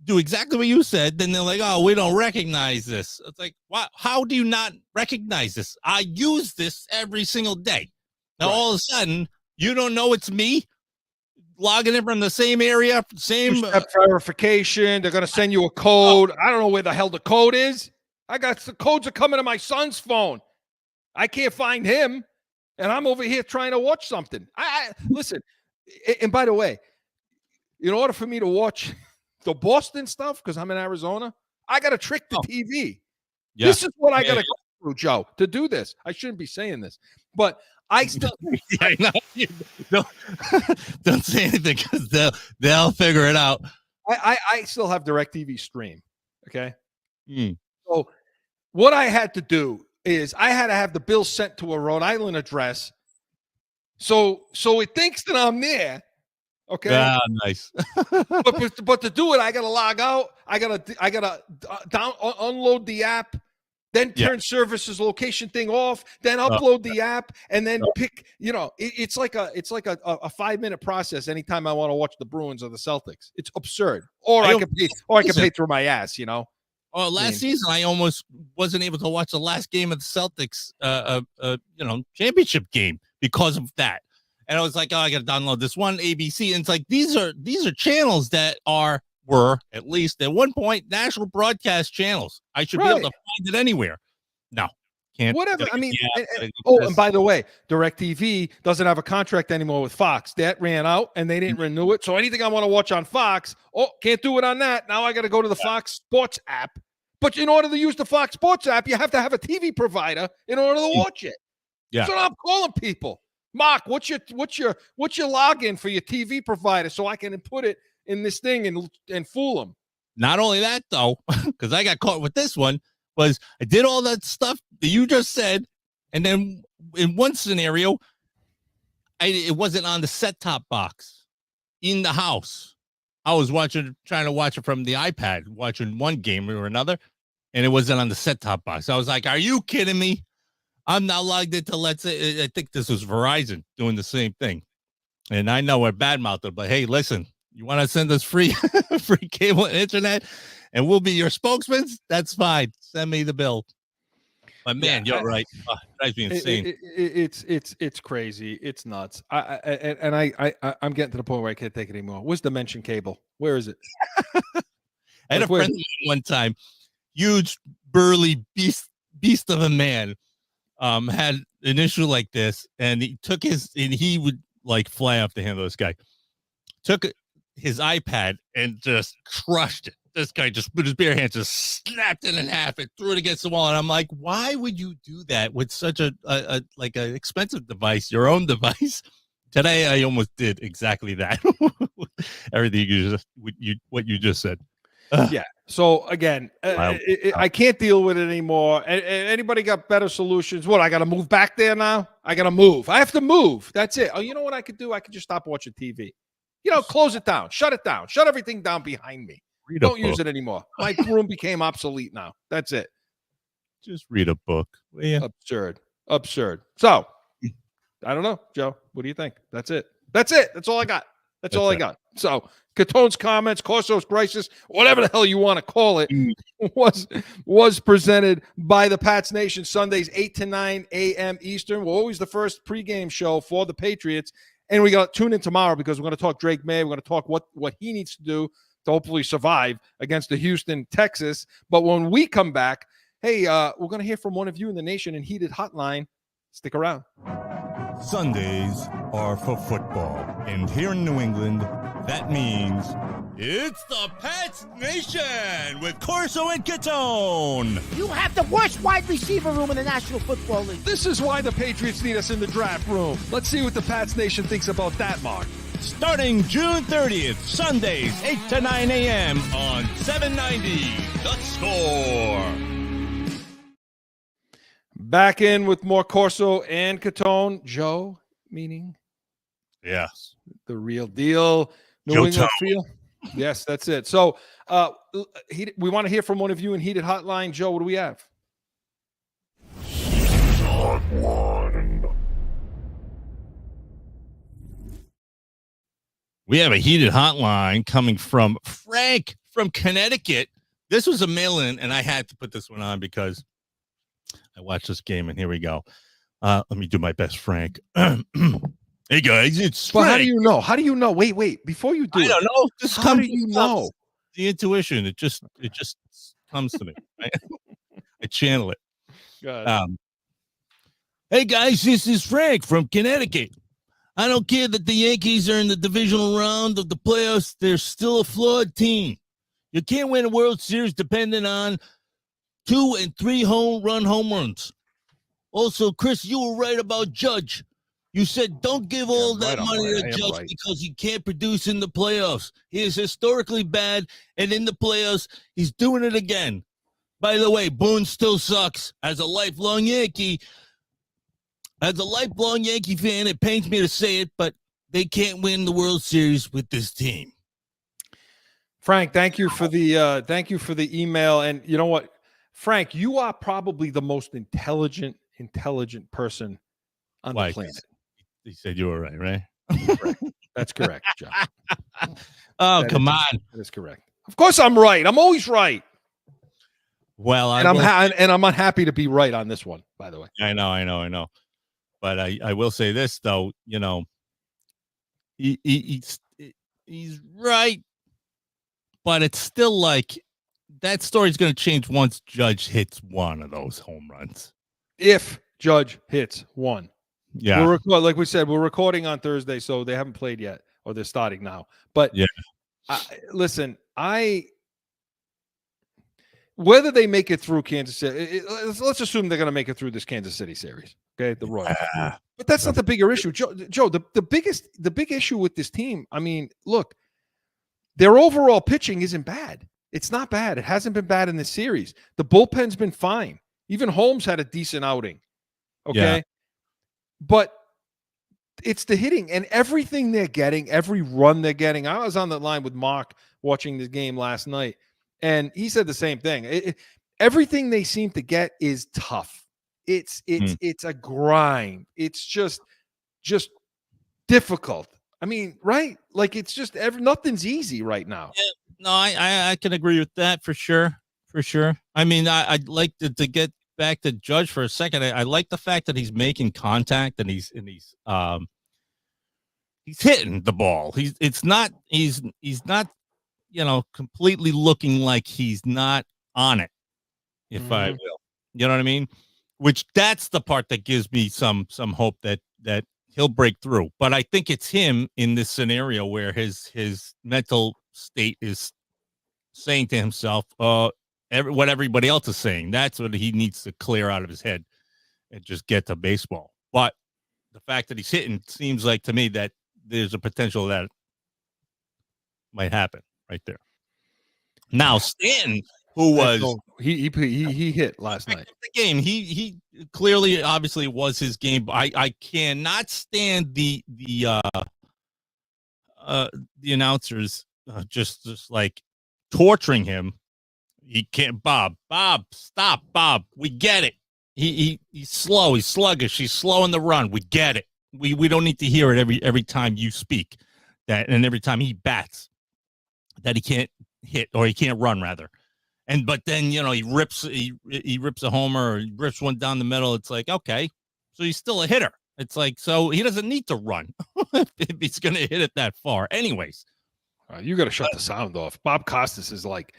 do exactly what you said, then they're like, oh, we don't recognize this. It's like, wow, how do you not recognize this? I use this every single day. Now, all of a sudden, you don't know it's me logging in from the same area, same verification. They're going to send you a code. I don't know where the hell the code is. The codes are coming to my son's phone. I can't find him. And I'm over here trying to watch something. Listen, and by the way, in order for me to watch the Boston stuff, because I'm in Arizona, I got to trick the TV. Yeah. This is what I got to go through, Joe, to do this. I shouldn't be saying this, but I still don't say anything because they'll figure it out. I still have DirecTV Stream. Okay. So what I had to do is I had to have the bill sent to a Rhode Island address. So it thinks that I'm there. Okay. Ah, nice. but to do it, I gotta log out. I gotta unload the app, then turn services location thing off, then upload the app, and then pick. It's like a 5-minute process. Anytime I want to watch the Bruins or the Celtics, it's absurd. Or I can pay through my ass. Oh, last season I almost wasn't able to watch the last game of the Celtics, championship game because of that. And I was like, oh, I got to download this one ABC. And it's like these are channels that were at least at one point national broadcast channels. I should be able to find it anywhere. No, Can't. Whatever. gotta I get mean, the app, gotta get oh, this. and by the way, DirecTV doesn't have a contract anymore with Fox. That ran out and they didn't renew it. So anything I want to watch on Fox, can't do it on that. Now I got to go to the Fox Sports app. But in order to use the Fox Sports app, you have to have a TV provider in order to watch it. Yeah. So I'm calling people. Mark, what's your login for your TV provider so I can put it in this thing and fool them? Not only that, though, because I got caught with this one, was I did all that stuff that you just said, and then in one scenario, it wasn't on the set-top box in the house. I was trying to watch it from the iPad, watching one game or another, and it wasn't on the set-top box. I was like, are you kidding me? I'm not logged into, let's say, I think this was Verizon doing the same thing. And I know we're badmouthed, but hey, listen, you want to send us free cable and internet, and we'll be your spokesmen? That's fine. Send me the bill. But man, you're right. Oh, it drives me insane. It's crazy. It's nuts. I'm getting to the point where I can't take it anymore. Where's Dimension Cable? Where is it? I had a friend of mine one time, huge burly beast of a man, had an issue like this, and he would like fly off the handle. This guy took his iPad and just crushed it. This guy just with his bare hands just snapped it in half and threw it against the wall. And I'm like, why would you do that with such a like an expensive device, your own device? Today, I almost did exactly that. Everything what you just said. Yeah. So again, I can't deal with it anymore. Anybody got better solutions? What, I got to move back there now? I got to move. I have to move. That's it. Oh, you know what I could do? I could just stop watching TV. Close it down. Shut it down. Shut everything down behind me. Don't use it anymore. My room became obsolete now. That's it. Just read a book. Yeah. Absurd. So, I don't know, Joe. What do you think? That's it. That's all I got. That's all I got. So, Catone's comments, Corso's crisis, whatever the hell you want to call it, was presented by the Pats Nation Sundays, 8 to 9 a.m. Eastern. We're always the first pregame show for the Patriots. And we got to tune in tomorrow because we're going to talk Drake May. We're going to talk what he needs to do to hopefully survive against the Houston Texans. But when we come back, hey, we're going to hear from one of you in the Nation and Heated Hotline. Stick around. Sundays are for football. And here in New England, that means it's the Pats Nation with Corso and Catone. You have the worst wide receiver room in the National Football League. This is why the Patriots need us in the draft room. Let's see what the Pats Nation thinks about that, Mark. Starting June 30th, Sundays, 8 to 9 a.m. on 790 The Score. Back in with more Corso and Catone. Joe, meaning? Yes. The real deal. Joe England feel? Yes, that's it. So we want to hear from one of you in Heated Hotline. Joe, what do we have? We have a heated hotline coming from Frank from Connecticut. This was a mail-in, and I had to put this one on because I watched this game, and here we go. Let me do my best, Frank. Hey, guys, it's Frank. How do you know? How do you know? Wait. Before you do I don't know. How do you know? The intuition. It just comes to me. I channel it. Hey, guys, this is Frank from Connecticut. I don't care that the Yankees are in the divisional round of the playoffs. They're still a flawed team. You can't win a World Series depending on 2 and 3 home runs. Also, Chris, you were right about Judge. You said don't give all that money to Judge because he can't produce in the playoffs. He is historically bad, and in the playoffs, he's doing it again. By the way, Boone still sucks. As a lifelong Yankee fan, it pains me to say it, but they can't win the World Series with this team. Frank, thank you for the email. And you know what, Frank, you are probably the most intelligent person on the planet. He said you were right? Correct. That's correct, John. Come on. That is correct. Of course I'm right. I'm always right. Well, I'm unhappy to be right on this one, by the way. I know. But I will say this, though, he's right, but it's still like that story's going to change once Judge hits one of those home runs. If Judge hits one. Yeah. Like we said, we're recording on Thursday, so they haven't played yet, or they're starting now. But Yeah. Listen, whether they make it through Kansas City, let's assume they're going to make it through this Kansas City series. Okay, the Royals. But that's not the bigger issue, Joe. The big issue with this team. I mean, look, their overall pitching isn't bad. It's not bad. It hasn't been bad in this series. The bullpen's been fine. Even Holmes had a decent outing. Okay. Yeah. But it's the hitting and everything they're getting, every run they're getting. I was on the line with Mark watching this game last night, and he said the same thing. Everything they seem to get is tough. It's a grind. It's just difficult. I mean, right? Like it's just nothing's easy right now. Yeah, no, I can agree with that for sure. For sure. I mean, I'd like to get back to Judge for a second. I like the fact that he's making contact and he's hitting the ball. He's not completely looking like he's not on it, if I will. You know what I mean? Which that's the part that gives me some hope that he'll break through. But I think it's him in this scenario where his mental state is saying to himself, what everybody else is saying. That's what he needs to clear out of his head and just get to baseball. But the fact that he's hitting seems like to me that there's a potential that might happen right there. Now, Stanton, who was he hit last night. The game, he clearly, obviously, was his game. I cannot stand the announcers just like torturing him. He can't. Bob, stop, Bob. We get it. He's slow. He's sluggish. He's slow in the run. We get it. We don't need to hear it every time you speak that, and every time he bats that he can't hit or he can't run rather. But then he rips a homer or he rips one down the middle. It's like, okay, so he's still a hitter. It's like, so he doesn't need to run if he's going to hit it that far. Anyways. You got to shut the sound off. Bob Costas is like,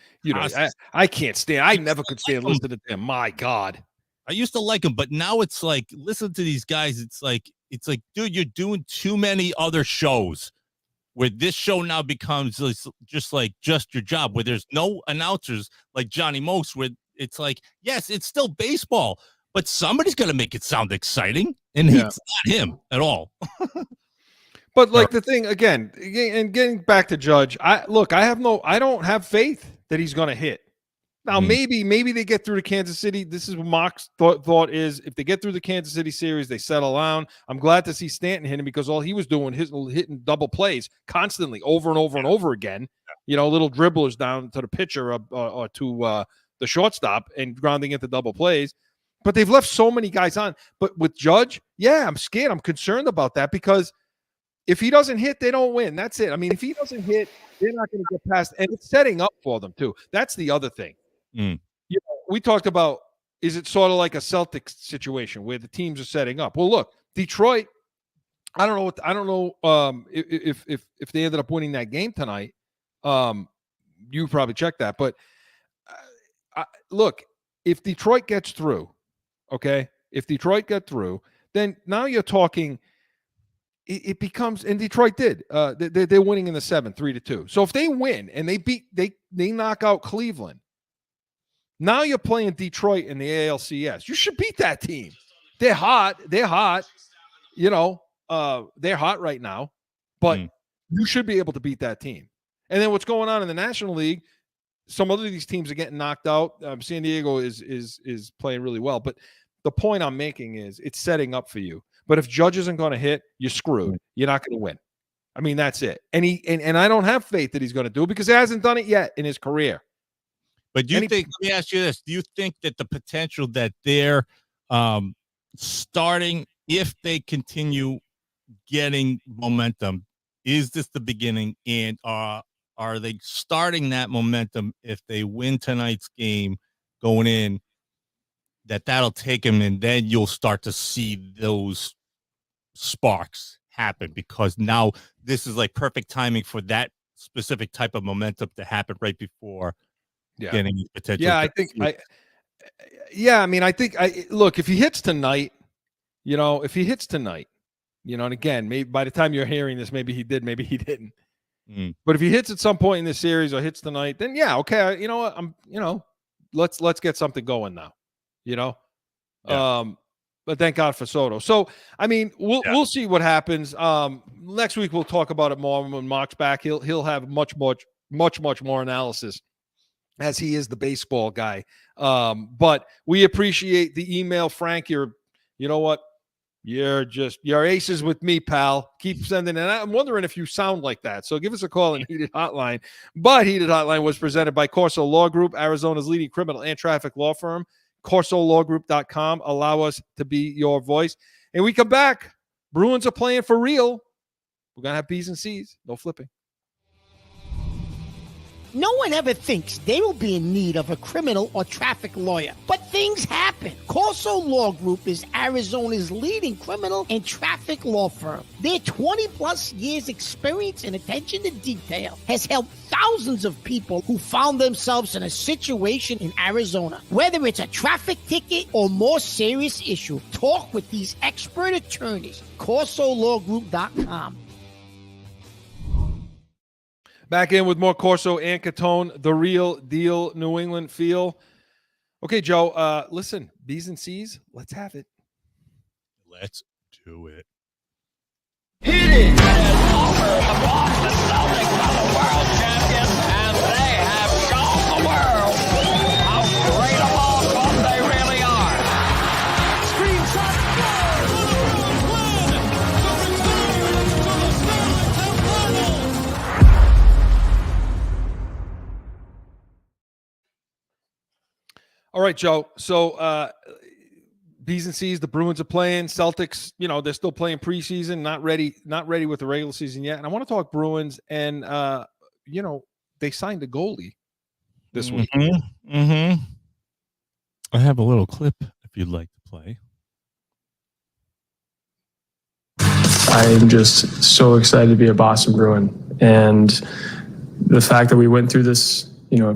I can't stand. I never could stand listening to him. My God. I used to like him, but now it's like, listen to these guys. It's like, dude, you're doing too many other shows where this show now becomes just your job, where there's no announcers like Johnny Most, where it's like, yes, it's still baseball, but somebody's going to make it sound exciting. And it's not him at all. But like the thing again, and getting back to Judge, I don't have faith that he's going to hit. Now, maybe they get through to Kansas City. This is what Mark's thought is. If they get through the Kansas City series, they settle down. I'm glad to see Stanton hitting because all he was doing hitting double plays constantly over and over and over again. Little dribblers down to the pitcher or to the shortstop and grounding into double plays. But they've left so many guys on. But with Judge, I'm scared. I'm concerned about that because if he doesn't hit, they don't win. That's it. I mean, if he doesn't hit, they're not going to get past. And it's setting up for them, too. That's the other thing. We talked about, is it sort of like a Celtics situation where the teams are setting up? Well, look, Detroit, I don't know if they ended up winning that game tonight. You probably checked that. But look, if Detroit gets through, okay, then now you're talking – it becomes, and Detroit did. They're winning in the 7th, 3-2. So if they win and they knock out Cleveland, now you're playing Detroit in the ALCS. You should beat that team. They're hot. They're hot right now, but you should be able to beat that team. And then what's going on in the National League? Some other of these teams are getting knocked out. San Diego is playing really well, but the point I'm making is it's setting up for you. But if Judge isn't going to hit, you're screwed. You're not going to win. I mean, that's it. And I don't have faith that he's going to do it because he hasn't done it yet in his career. But let me ask you this. Do you think that the potential that they're starting, if they continue getting momentum, is this the beginning? And are they starting that momentum if they win tonight's game going in? That'll take him, and then you'll start to see those sparks happen because now this is like perfect timing for that specific type of momentum to happen right before getting potential. Yeah, I think Yeah, I mean, I think look, if he hits tonight, and again, maybe by the time you're hearing this, maybe he did, maybe he didn't. But if he hits at some point in this series or hits tonight, then yeah, okay, you know what, let's get something going now, Yeah. But thank God for Soto. So, I mean, we'll see what happens. Next week we'll talk about it more when Mark's back. He'll have much more analysis, as he is the baseball guy. But we appreciate the email, Frank. You know what? You're aces with me, pal. Keep sending it. I'm wondering if you sound like that. So give us a call in Heated Hotline. But Heated Hotline was presented by Corso Law Group, Arizona's leading criminal and traffic law firm. CorsoLawGroup.com. Allow us to be your voice. And we come back. Bruins are playing for real. We're going to have B's and C's. No flipping. No one ever thinks they will be in need of a criminal or traffic lawyer, but things happen. Corso Law Group is Arizona's leading criminal and traffic law firm. Their 20-plus years experience and attention to detail has helped thousands of people who found themselves in a situation in Arizona. Whether it's a traffic ticket or more serious issue, talk with these expert attorneys. CorsoLawGroup.com. Back in with more Corso and Catone, the real deal New England feel. Okay, Joe, listen, B's and C's, let's have it. Let's do it. Hit it! The Boston Celtics are the world champions, and they have shown the world how great a ball club they really are. Screen shot, All right, Joe. So B's and C's, the Bruins are playing. Celtics, they're still playing preseason, not ready with the regular season yet. And I want to talk Bruins, and they signed a goalie this week. I have a little clip if you'd like to play. I'm just so excited to be a Boston Bruin, and the fact that we went through this,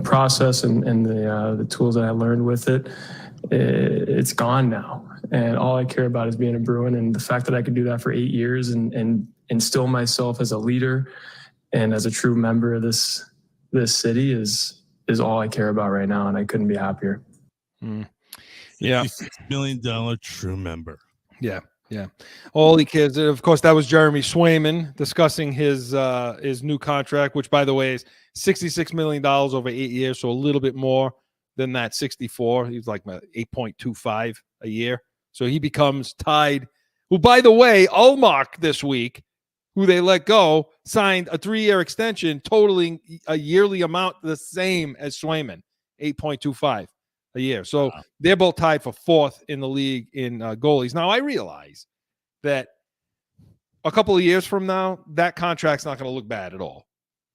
process and the tools that I learned with it, it's gone now. And all I care about is being a Bruin, and the fact that I could do that for 8 years and instill myself as a leader and as a true member of this city is all I care about right now, and I couldn't be happier. Yeah. $66 million true member. Yeah. All he cares. Of course, that was Jeremy Swayman discussing his new contract, which, by the way, is $66 million over 8 years, so a little bit more than that 64. He's like 8.25 a year. So he becomes tied. Who, by the way, Ulmark this week, who they let go, signed a 3-year extension totaling a yearly amount the same as Swayman, 8.25 a year. So they're both tied for 4th in the league in goalies. Now, I realize that a couple of years from now, that contract's not going to look bad at all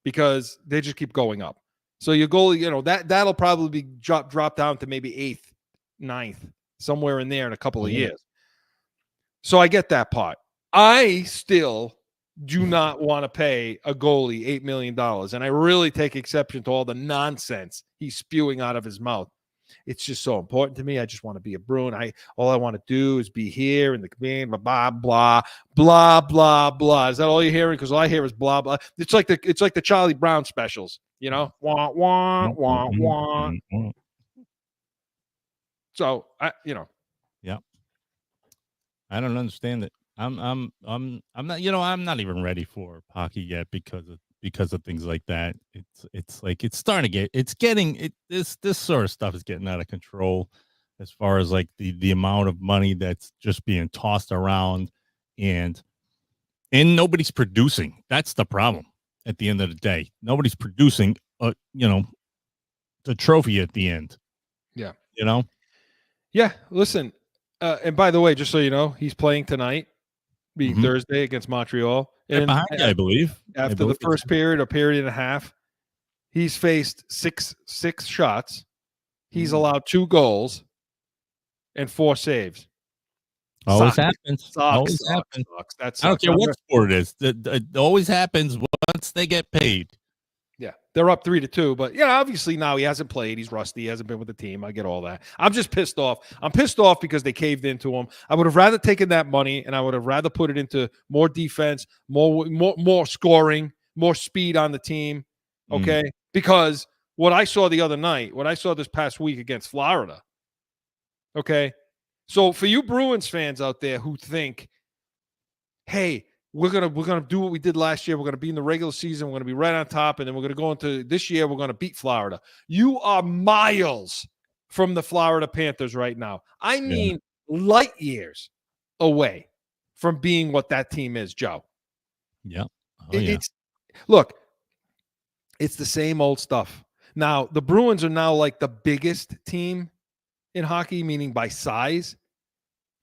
because they just keep going up. So your goalie, that'll probably be drop down to maybe 8th, 9th, somewhere in there in a couple of years. So I get that part. I still do not want to pay a goalie $8 million. And I really take exception to all the nonsense he's spewing out of his mouth. It's just so important to me. I just want to be a Bruin. All I want to do is be here in the command, blah, blah, blah, blah, blah. Is that all you're hearing? Because all I hear is blah, blah. It's like the Charlie Brown specials, wah, wah, wah, wah. So Yeah. I don't understand it. I'm not, I'm not even ready for hockey yet because of things like that. It's like it's starting to get this sort of stuff is getting out of control as far as like the amount of money that's just being tossed around and nobody's producing. That's the problem at the end of the day. Nobody's producing the trophy at the end. Yeah. Yeah, listen, and by the way, just so you know, he's playing tonight, Thursday against Montreal. And behind you, I believe. After the first period or period and a half, he's faced six shots. He's allowed 2 goals and 4 saves. Always happens. Always happens. That sucks. I don't care what sport it is. It always happens once they get paid. Yeah. They're up 3-2, but obviously now he hasn't played. He's rusty. He hasn't been with the team. I get all that. I'm just pissed off. I'm pissed off because they caved into him. I would have rather taken that money, and I would have rather put it into more defense, more scoring, more speed on the team. Okay, because what I saw the other night, what I saw this past week against Florida. Okay, so for you Bruins fans out there who think, hey, we're gonna do what we did last year. We're gonna be in the regular season. We're gonna be right on top, and then we're gonna go into this year. We're gonna beat Florida. You are miles from the Florida Panthers right now. I mean, light years away from being what that team is, Joe. Yeah. Look, it's the same old stuff. Now the Bruins are now like the biggest team in hockey, meaning by size.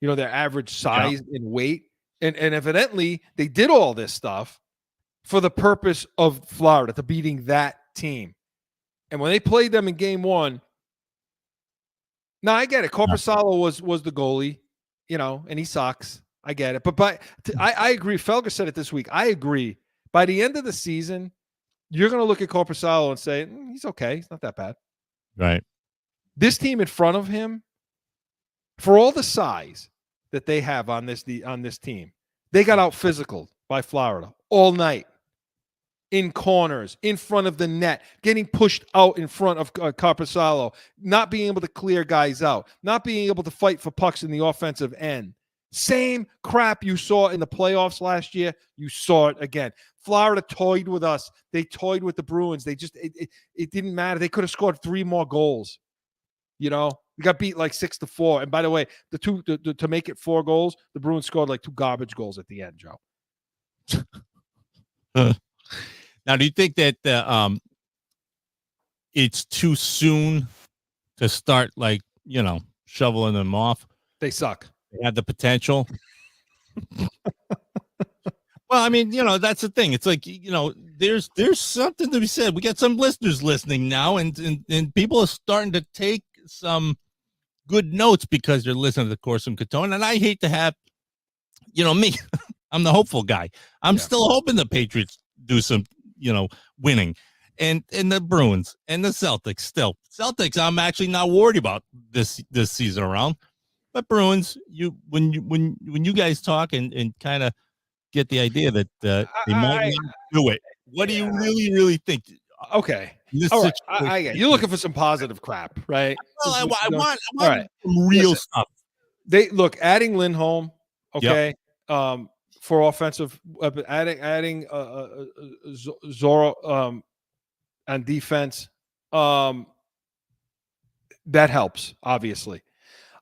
Their average size and weight. And evidently, they did all this stuff for the purpose of Florida, to beating that team. And when they played them in game one, now I get it. Korpisalo was the goalie, and he sucks. I get it. But I agree. Felger said it this week. I agree. By the end of the season, you're going to look at Korpisalo and say, he's okay. He's not that bad. Right. This team in front of him, for all the size that they have on this team, they got out physical by Florida all night, in corners, in front of the net, getting pushed out in front of Korpisalo, not being able to clear guys out, not being able to fight for pucks in the offensive end. Same crap you saw in the playoffs last year, you saw it again. Florida toyed with us. They toyed with the Bruins. They just it didn't matter. They could have scored 3 more goals. We got beat like 6-4. And by the way, to make it 4 goals, the Bruins scored like 2 garbage goals at the end, Joe. Now, do you think that it's too soon to start shoveling them off? They suck. They had the potential. Well, I mean, that's the thing. It's like, there's something to be said. We got some listeners listening now, and people are starting to take some good notes because they're listening to the Corso and Catone. And I hate to have, me, I'm the hopeful guy. I'm still hoping the Patriots do some, winning, and the Bruins and the Celtics still. Celtics, I'm actually not worried about this season around, but Bruins, when you guys talk and kind of get the idea that they might not do it. What do you really think? Okay. All right. You're looking for some positive crap, right? Well, I want some real stuff. They adding Lindholm, okay, for offensive, adding Zorro on defense, that helps, obviously.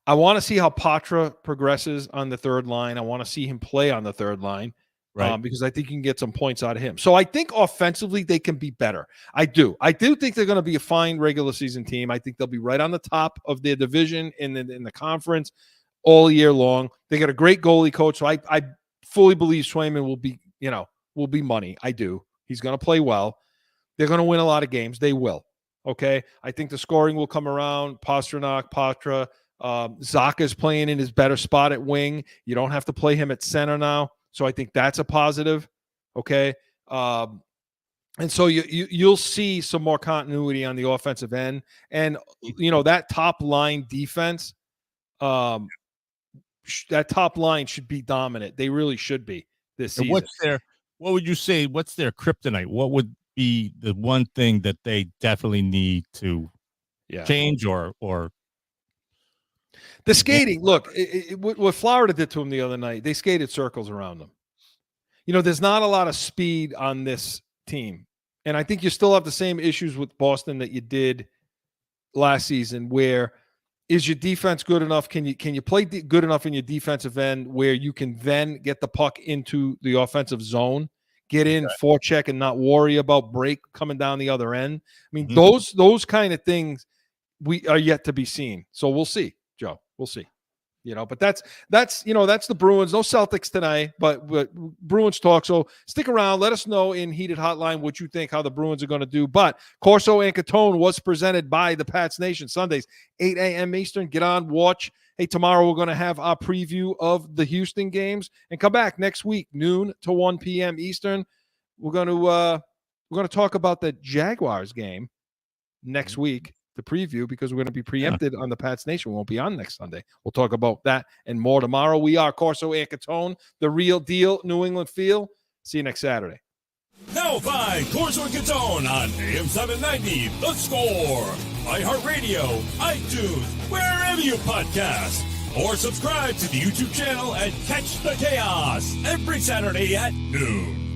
I want to see how Patra progresses on the third line. I want to see him play on the third line, right? Because I think you can get some points out of him. So I think offensively they can be better. I do think they're going to be a fine regular season team. I think they'll be right on the top of their division in the conference all year long. They got a great goalie coach. So I fully believe Swayman will be money. I do. He's going to play well. They're going to win a lot of games. They will. Okay. I think the scoring will come around. Pastrnak, Patra. Zaka's playing in his better spot at wing. You don't have to play him at center now. So I think that's a positive. Okay. And so you'll see some more continuity on the offensive end. And, that top line defense, that top line should be dominant. They really should be this season. What would you say? What's their kryptonite? What would be the one thing that they definitely need to change or the skating? Look, what Florida did to him the other night, they skated circles around them. There's not a lot of speed on this team. And I think you still have the same issues with Boston that you did last season, where is your defense good enough? Can you play good enough in your defensive end where you can then get the puck into the offensive zone, get in, forecheck, and not worry about break coming down the other end? I mean, those kind of things we are yet to be seen. So we'll see, Joe. We'll see. But that's the Bruins. No Celtics tonight, but Bruins talk. So stick around. Let us know in Heated Hotline what you think, how the Bruins are going to do. But Corso and Catone was presented by the Pats Nation. Sundays, 8 a.m. Eastern. Get on, watch. Hey, tomorrow we're going to have our preview of the Houston games. And come back next week, noon to 1 p.m. Eastern. We're going to We're going to talk about the Jaguars game next week to preview because we're going to be preempted on the Pats Nation. We won't be on next Sunday. We'll talk about that and more tomorrow. We are Corso and Catone, the real deal, New England feel. See you next Saturday. Now find Corso and Catone on AM 790, The Score, iHeartRadio, iTunes, wherever you podcast. Or subscribe to the YouTube channel and catch the chaos every Saturday at noon.